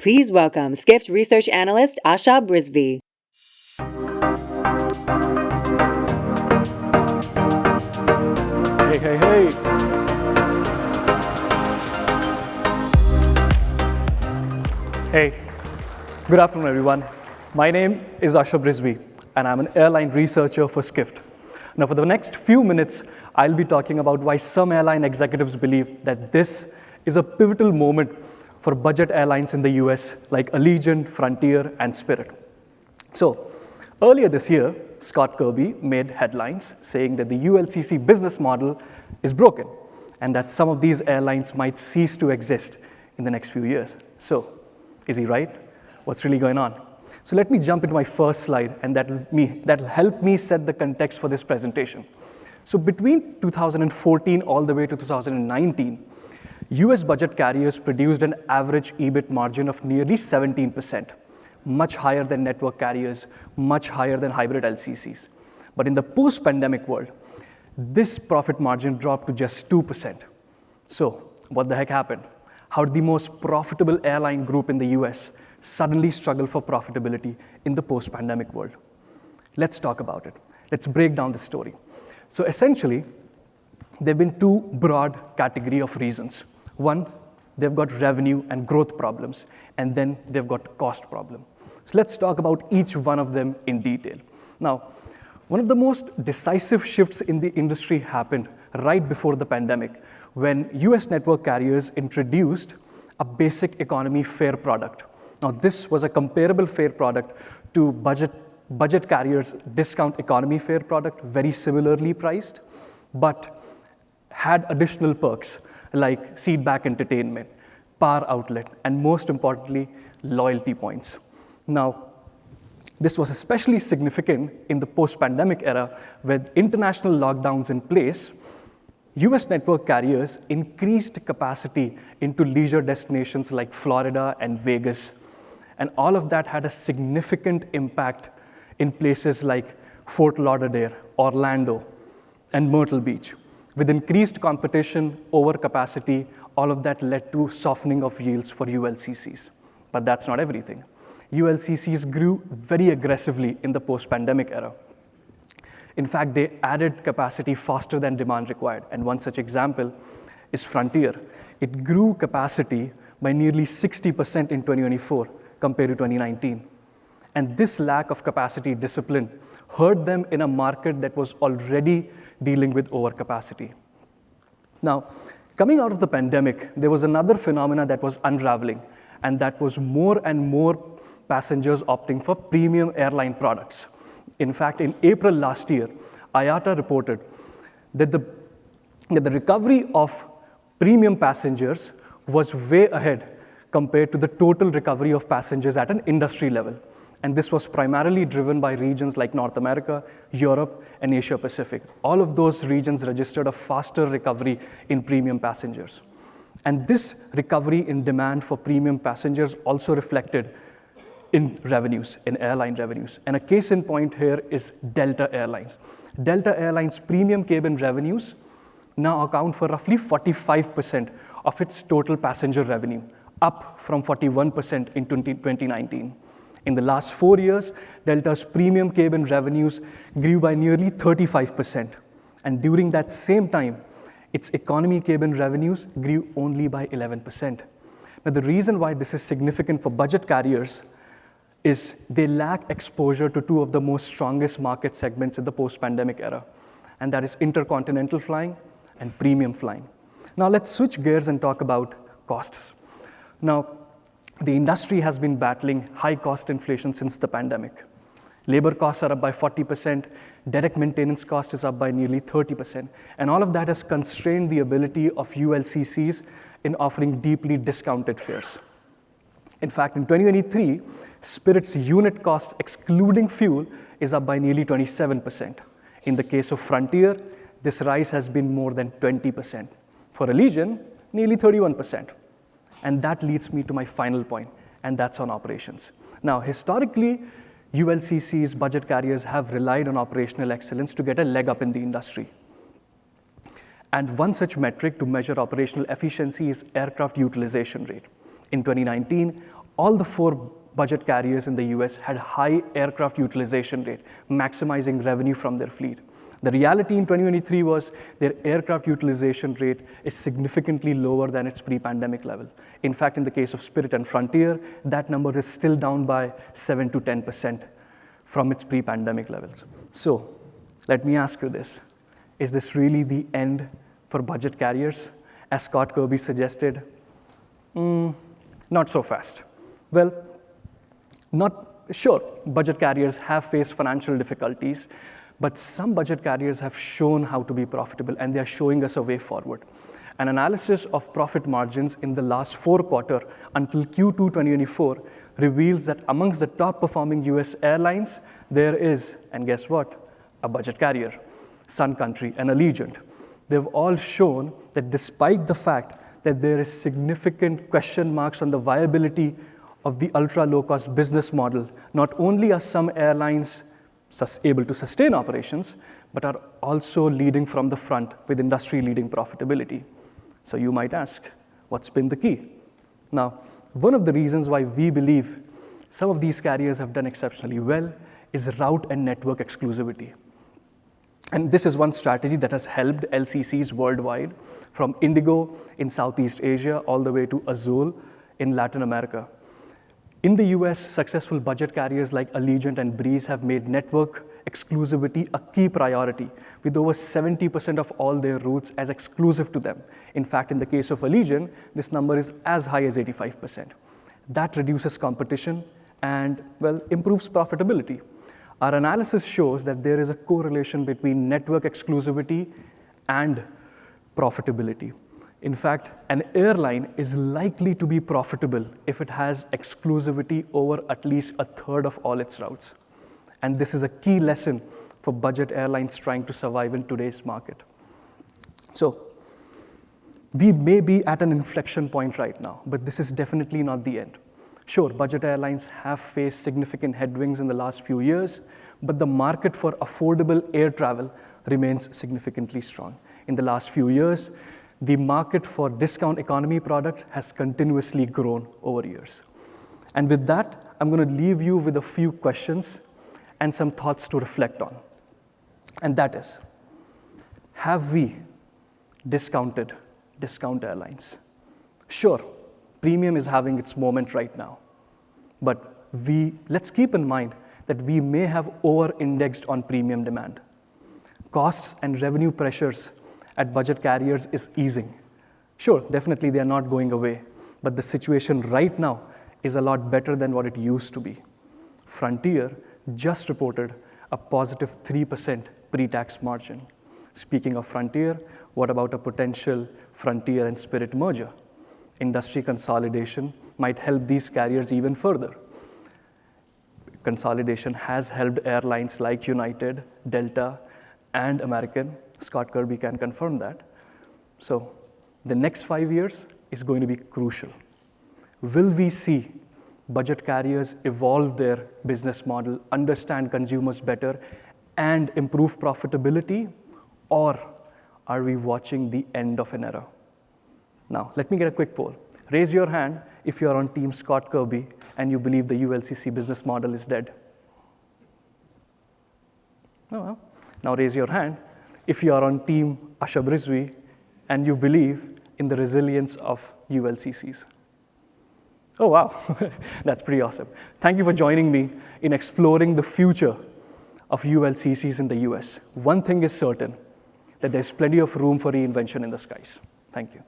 Please welcome Skift Research Analyst Ashab Rizvi. Hey. Hey, good afternoon, everyone. My name is Ashab Rizvi, and I'm an airline researcher for Skift. Now, for the next few minutes, I'll be talking about why some airline executives believe that this is a pivotal moment for budget airlines in the US like Allegiant, Frontier, and Spirit. So, earlier this year, Scott Kirby made headlines saying that the ULCC business model is broken and that some of these airlines might cease to exist in the next few years. So, is he right? What's really going on? So let me jump into my first slide, and that'll help me set the context for this presentation. So between 2014 all the way to 2019, US budget carriers produced an average EBIT margin of nearly 17%, much higher than network carriers, much higher than hybrid LCCs. But in the post-pandemic world, this profit margin dropped to just 2%. So what the heck happened? How did the most profitable airline group in the US suddenly struggle for profitability in the post-pandemic world? Let's talk about it. Let's break down the story. So essentially, there have been two broad categories of reasons. One, they've got revenue and growth problems, and then they've got cost problem. So let's talk about each one of them in detail. Now, one of the most decisive shifts in the industry happened right before the pandemic when US network carriers introduced a basic economy fare product. Now, this was a comparable fare product to budget carriers' discount economy fare product, very similarly priced, but had additional perks like seat-back entertainment, power outlet, and most importantly, loyalty points. Now, this was especially significant in the post-pandemic era with international lockdowns in place. US network carriers increased capacity into leisure destinations like Florida and Vegas. And all of that had a significant impact in places like Fort Lauderdale, Orlando, and Myrtle Beach. With increased competition, overcapacity, all of that led to softening of yields for ULCCs. But that's not everything. ULCCs grew very aggressively in the post-pandemic era. In fact, they added capacity faster than demand required. And one such example is Frontier. It grew capacity by nearly 60% in 2024 compared to 2019. And this lack of capacity discipline hurt them in a market that was already dealing with overcapacity. Now, coming out of the pandemic, there was another phenomena that was unraveling, and that was more and more passengers opting for premium airline products. In fact, in April last year, IATA reported that the recovery of premium passengers was way ahead compared to the total recovery of passengers at an industry level. And this was primarily driven by regions like North America, Europe, and Asia Pacific. All of those regions registered a faster recovery in premium passengers. And this recovery in demand for premium passengers also reflected in revenues, in airline revenues. And a case in point here is Delta Airlines. Delta Airlines' premium cabin revenues now account for roughly 45% of its total passenger revenue, up from 41% in 2019. In the last 4 years, Delta's premium cabin revenues grew by nearly 35%. And during that same time, its economy cabin revenues grew only by 11%. Now, the reason why this is significant for budget carriers is they lack exposure to two of the most strongest market segments in the post-pandemic era, and that is intercontinental flying and premium flying. Now, let's switch gears and talk about costs. Now, the industry has been battling high cost inflation since the pandemic. Labor costs are up by 40%, direct maintenance cost is up by nearly 30%, and all of that has constrained the ability of ULCCs in offering deeply discounted fares. In fact, in 2023, Spirit's unit cost excluding fuel is up by nearly 27%. In the case of Frontier, this rise has been more than 20%. For Allegiant, nearly 31%. And that leads me to my final point, and that's on operations. Now, historically, ULCC's budget carriers have relied on operational excellence to get a leg up in the industry. And one such metric to measure operational efficiency is aircraft utilization rate. In 2019, All the 4 budget carriers in the US had high aircraft utilization rate, maximizing revenue from their fleet. The reality in 2023 was their aircraft utilization rate is significantly lower than its pre-pandemic level. In fact, in the case of Spirit and Frontier, that number is still down by 7 to 10% from its pre-pandemic levels. So let me ask you this. Is this really the end for budget carriers, as Scott Kirby suggested? Not so fast. Well, sure, budget carriers have faced financial difficulties, but some budget carriers have shown how to be profitable, and they are showing us a way forward. An analysis of profit margins in the last 4 quarters until Q2 2024 reveals that amongst the top performing US airlines, there is, and guess what, a budget carrier, Sun Country and Allegiant. They've all shown that despite the fact that there is significant question marks on the viability of the ultra-low-cost business model, not only are some airlines able to sustain operations, but are also leading from the front with industry-leading profitability. So you might ask, what's been the key? Now, one of the reasons why we believe some of these carriers have done exceptionally well is route and network exclusivity. And this is one strategy that has helped LCCs worldwide, from Indigo in Southeast Asia all the way to Azul in Latin America. In the US, successful budget carriers like Allegiant and Breeze have made network exclusivity a key priority, with over 70% of all their routes as exclusive to them. In fact, in the case of Allegiant, this number is as high as 85%. That reduces competition and, well, improves profitability. Our analysis shows that there is a correlation between network exclusivity and profitability. In fact, an airline is likely to be profitable if it has exclusivity over at least a third of all its routes. And this is a key lesson for budget airlines trying to survive in today's market. So we may be at an inflection point right now, but this is definitely not the end. Sure, budget airlines have faced significant headwinds in the last few years, but the market for affordable air travel remains significantly strong. In the last few years, the market for discount economy products has continuously grown over years. And with that, I'm going to leave you with a few questions and some thoughts to reflect on. And that is, have we discounted discount airlines? Sure, premium is having its moment right now, but let's keep in mind that we may have over-indexed on premium demand. Costs and revenue pressures at budget carriers is easing. Sure, definitely they are not going away, but the situation right now is a lot better than what it used to be. Frontier just reported a positive 3% pre-tax margin. Speaking of Frontier, what about a potential Frontier and Spirit merger? Industry consolidation might help these carriers even further. Consolidation has helped airlines like United, Delta, and American. Scott Kirby can confirm that. So the next 5 years is going to be crucial. Will we see budget carriers evolve their business model, understand consumers better, and improve profitability? Or are we watching the end of an era? Now, let me get a quick poll. Raise your hand if you're on Team Scott Kirby and you believe the ULCC business model is dead. Oh, well. Now raise your hand if you are on Team Ashab Rizvi and you believe in the resilience of ULCCs. Oh, wow. That's pretty awesome. Thank you for joining me in exploring the future of ULCCs in the US. One thing is certain, that there's plenty of room for reinvention in the skies. Thank you.